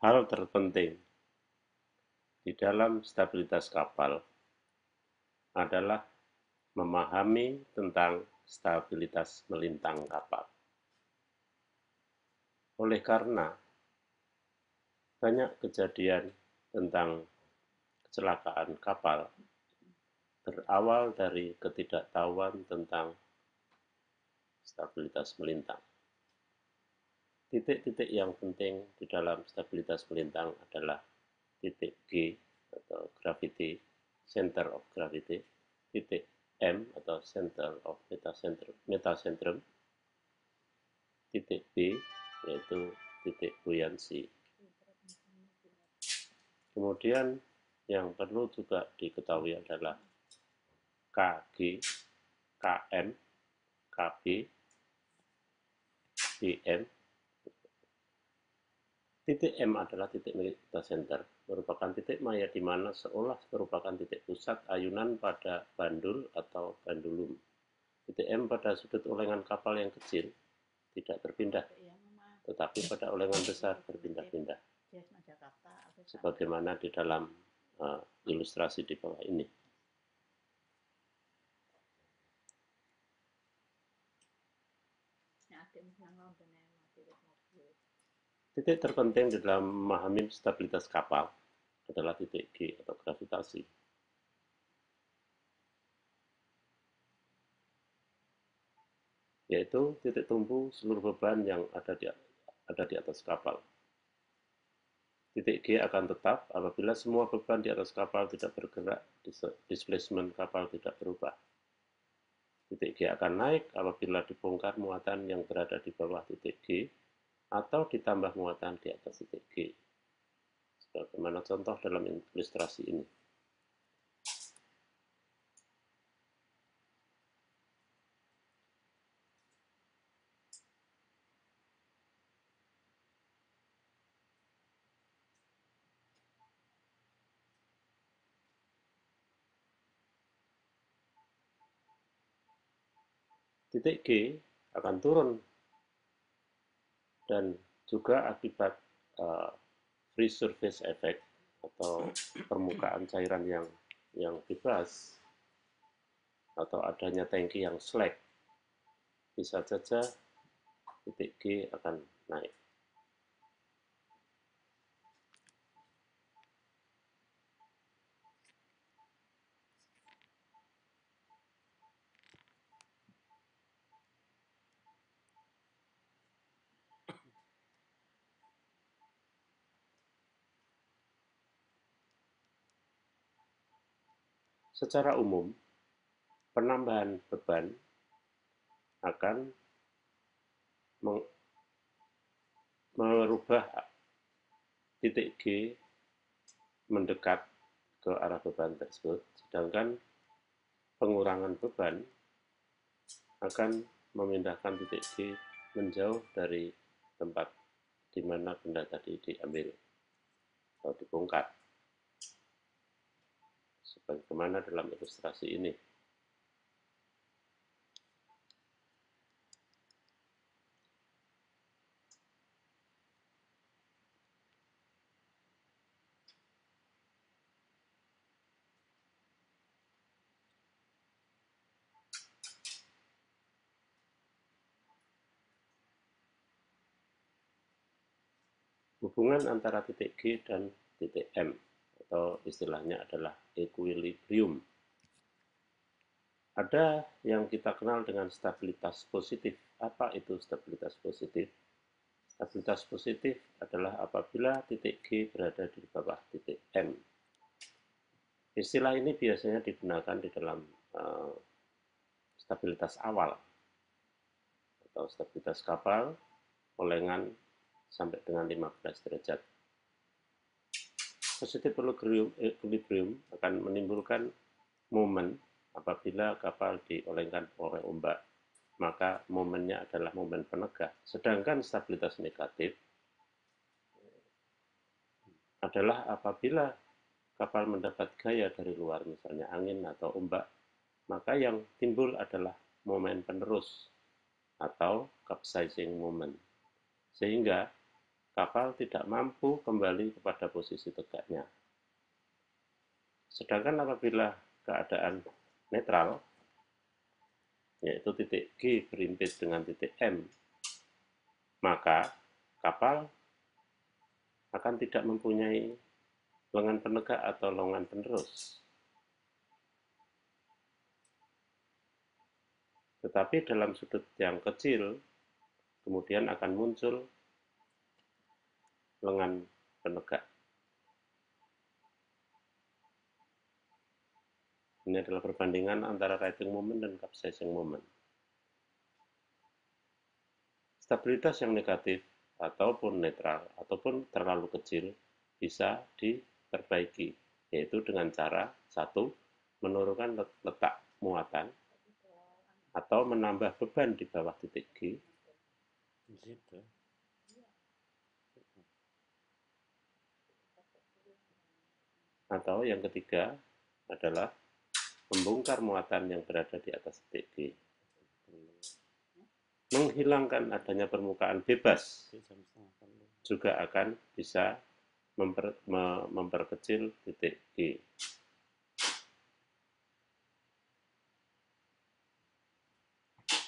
Hal terpenting di dalam stabilitas kapal adalah memahami tentang stabilitas melintang kapal. Oleh karena banyak kejadian tentang kecelakaan kapal berawal dari ketidaktahuan tentang stabilitas melintang. Titik-titik yang penting di dalam stabilitas melintang adalah titik G atau gravity, center of gravity, titik M atau center of metacentrum, titik B yaitu titik buoyancy. Kemudian yang perlu juga diketahui adalah KG, KM, KB, BM. Titik M adalah titik metacenter, merupakan titik maya di mana seolah merupakan titik pusat ayunan pada bandul atau bandulum. Titik M pada sudut ulengan kapal yang kecil tidak berpindah, tetapi pada ulengan besar berpindah-pindah, sebagaimana di dalam ilustrasi di bawah ini. Titik terpenting di dalam memahami stabilitas kapal adalah titik G atau gravitasi. Yaitu titik tumpu seluruh beban yang ada di atas kapal. Titik G akan tetap apabila semua beban di atas kapal tidak bergerak, displacement kapal tidak berubah. Titik G akan naik apabila dibongkar muatan yang berada di bawah titik G atau ditambah muatan di atas titik G. Sebagaimana contoh dalam ilustrasi ini. Titik G akan turun dan juga akibat free surface effect atau permukaan cairan yang bebas atau adanya tangki yang slack, bisa saja titik G akan naik. Secara umum, penambahan beban akan merubah titik G mendekat ke arah beban tersebut, sedangkan pengurangan beban akan memindahkan titik G menjauh dari tempat di mana benda tadi diambil atau dibongkar, sebagaimana dalam ilustrasi ini. Hubungan antara titik G dan titik M atau istilahnya adalah equilibrium. Ada yang kita kenal dengan stabilitas positif. Apa itu stabilitas positif? Stabilitas positif adalah apabila titik G berada di bawah titik M. Istilah ini biasanya digunakan di dalam stabilitas awal atau stabilitas kapal, olengan sampai dengan 15 derajat. Positive equilibrium akan menimbulkan momen apabila kapal diolengkan oleh ombak, maka momennya adalah momen penegak. Sedangkan stabilitas negatif adalah apabila kapal mendapat gaya dari luar, misalnya angin atau ombak, maka yang timbul adalah momen penerus atau capsizing moment. Sehingga kapal tidak mampu kembali kepada posisi tegaknya. Sedangkan apabila keadaan netral, yaitu titik G berimpit dengan titik M, maka kapal akan tidak mempunyai lengan penegak atau lengan penerus. Tetapi dalam sudut yang kecil, kemudian akan muncul lengan penegak. Ini adalah perbandingan antara riding moment dan capsizing moment. Stabilitas yang negatif ataupun netral ataupun terlalu kecil bisa diperbaiki, yaitu dengan cara satu, menurunkan letak muatan atau menambah beban di bawah titik G. Atau yang ketiga adalah membongkar muatan yang berada di atas titik G. Menghilangkan adanya permukaan bebas juga akan bisa memperkecil titik G.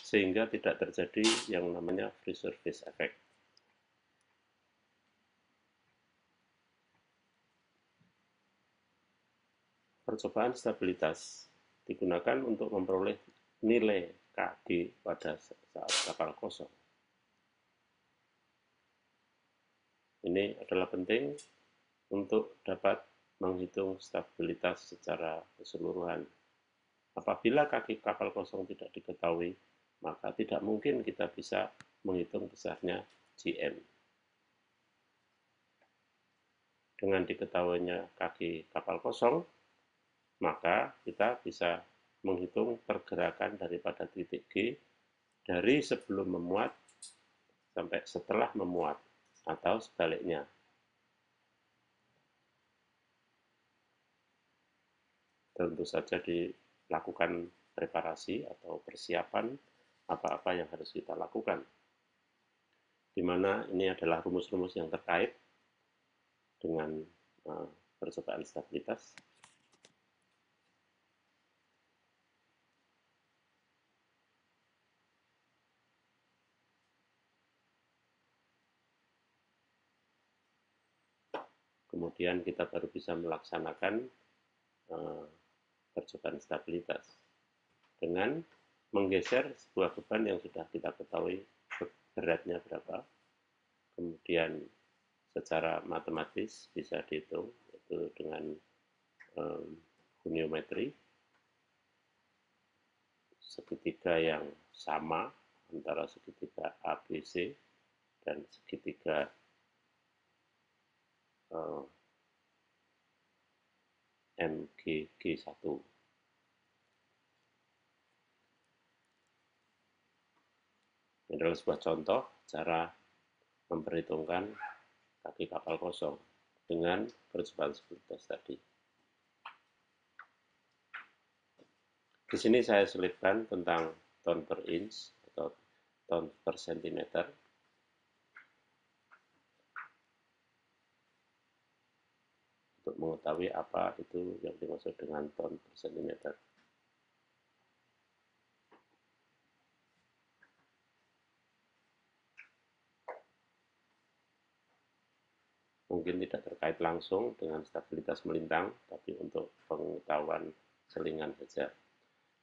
Sehingga tidak terjadi yang namanya free surface effect. Percobaan stabilitas digunakan untuk memperoleh nilai Kg pada saat kapal kosong. Ini adalah penting untuk dapat menghitung stabilitas secara keseluruhan. Apabila kaki kapal kosong tidak diketahui, maka tidak mungkin kita bisa menghitung besarnya GM. Dengan diketahuinya kaki kapal kosong, maka kita bisa menghitung pergerakan daripada titik G dari sebelum memuat sampai setelah memuat, atau sebaliknya. Tentu saja dilakukan preparasi atau persiapan apa-apa yang harus kita lakukan, di mana ini adalah rumus-rumus yang terkait dengan percobaan stabilitas. Kemudian kita baru bisa melaksanakan percobaan stabilitas dengan menggeser sebuah beban yang sudah kita ketahui beratnya berapa, kemudian secara matematis bisa dihitung, yaitu dengan goniometri, segitiga yang sama antara segitiga ABC dan segitiga MGG1. Ini adalah sebuah contoh cara memperhitungkan kaki kapal kosong dengan percobaan stabilitas tadi. Di sini saya selipkan tentang ton per inch atau ton per sentimeter. Untuk mengetahui apa itu yang dimaksud dengan ton per sentimeter. Mungkin tidak terkait langsung dengan stabilitas melintang, tapi untuk pengetahuan selingan saja.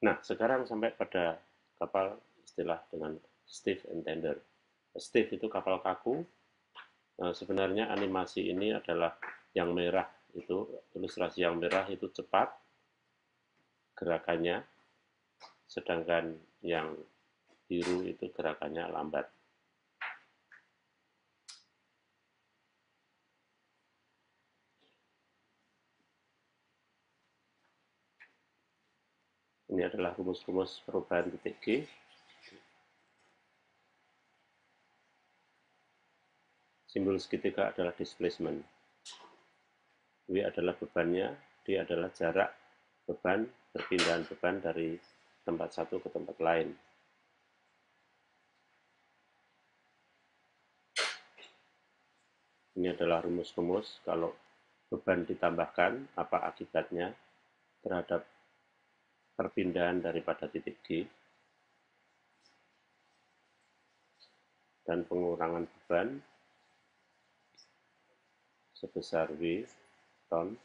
Nah, sekarang sampai pada kapal istilah dengan stiff and tender. Stiff itu kapal kaku. Nah, sebenarnya animasi ini adalah yang merah itu, ilustrasi yang merah itu cepat gerakannya, sedangkan yang biru itu gerakannya lambat. Ini adalah rumus-rumus perubahan titik G. Simbol segitiga adalah displacement. W adalah bebannya, D adalah jarak beban, perpindahan beban dari tempat satu ke tempat lain. Ini adalah rumus-rumus kalau beban ditambahkan, apa akibatnya terhadap perpindahan daripada titik G dan pengurangan beban sebesar W ton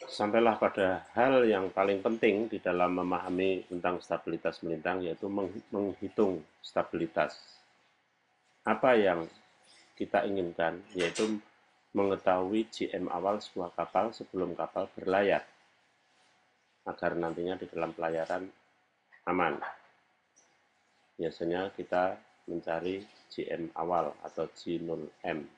sampailah pada hal yang paling penting di dalam memahami tentang stabilitas melintang, yaitu menghitung stabilitas. Apa yang kita inginkan, yaitu mengetahui GM awal sebuah kapal sebelum kapal berlayar, agar nantinya di dalam pelayaran aman. Biasanya kita mencari GM awal atau G0M.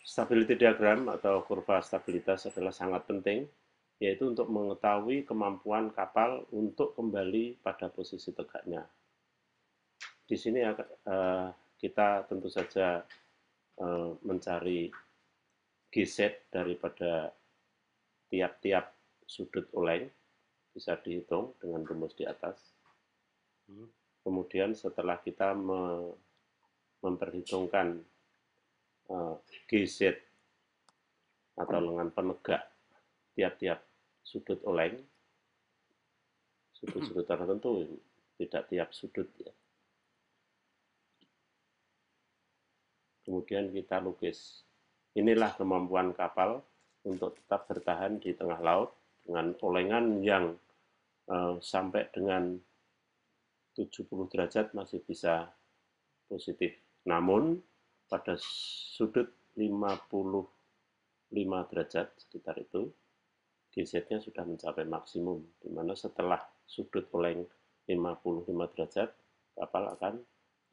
Stability diagram atau kurva stabilitas adalah sangat penting, yaitu untuk mengetahui kemampuan kapal untuk kembali pada posisi tegaknya. Di sini kita tentu saja mencari GZ daripada tiap-tiap sudut oleng, bisa dihitung dengan rumus di atas. Kemudian setelah kita memperhitungkan GZ atau lengan penegak tiap-tiap sudut oleng, sudut-sudut tertentu, tidak tiap sudut ya. Kemudian kita lukis. Inilah kemampuan kapal untuk tetap bertahan di tengah laut dengan olengan yang sampai dengan 70 derajat masih bisa positif. Namun pada sudut 55 derajat sekitar itu, GZ-nya sudah mencapai maksimum, di mana setelah sudut oleng 55 derajat, kapal akan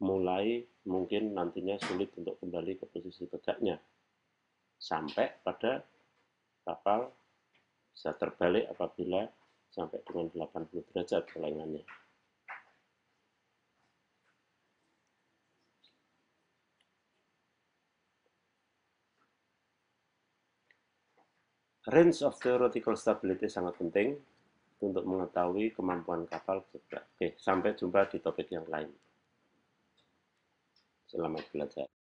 mulai mungkin nantinya sulit untuk kembali ke posisi tegaknya. Sampai pada kapal bisa terbalik apabila sampai dengan 80 derajat olengannya. Range of theoretical stability sangat penting untuk mengetahui kemampuan kapal bergerak. Oke, sampai jumpa di topik yang lain. Selamat belajar.